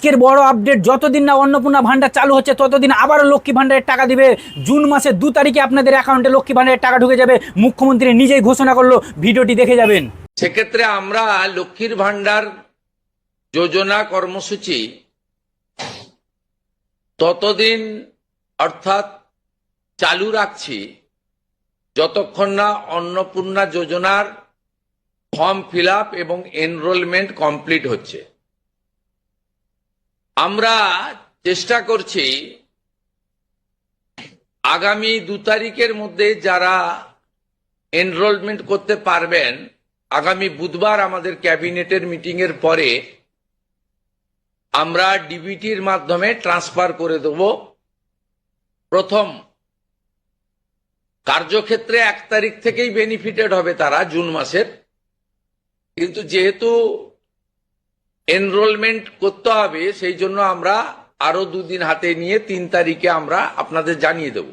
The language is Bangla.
আজকের বড় আপডেট, যতদিন না অন্নপূর্ণা ভান্ডার চালু হচ্ছে ততদিন আবারও লক্ষ্মী ভান্ডারের টাকা দিবে। জুন মাসের 2 তারিখে আপনাদের অ্যাকাউন্টে লক্ষ্মী ভান্ডারের টাকা ঢুকে যাবে। মুখ্যমন্ত্রী নিজেই ঘোষণা করলো, ভিডিওটি দেখে যাবেন। সেক্ষেত্রে আমরা লক্ষ্মীর ভান্ডার যোজনা কর্মসূচি ততদিন অর্থাৎ চালু রাখছি যতক্ষণ না অন্নপূর্ণা যোজনার ফর্ম ফিল আপ এবং এনরোলমেন্ট কমপ্লিট হচ্ছে। আমরা চেষ্টা করছি আগামী 2 তারিখের মধ্যে যারা এনরোলমেন্ট করতে পারবেন, আগামী বুধবার আমাদের ক্যাবিনেটের মিটিং এর পরে আমরা ডিবিটির মাধ্যমে ট্রান্সফার করে দেব। প্রথম কার্যক্ষেত্রে 1 তারিখ থেকেই বেনিফিটেড হবে তারা জুন মাসের, কিন্তু যেহেতু এনরোলমেন্ট করতে হবে সেই জন্য আমরা আরো 2 দিন হাতে নিয়ে 3 তারিখে আমরা আপনাদের জানিয়ে দেব।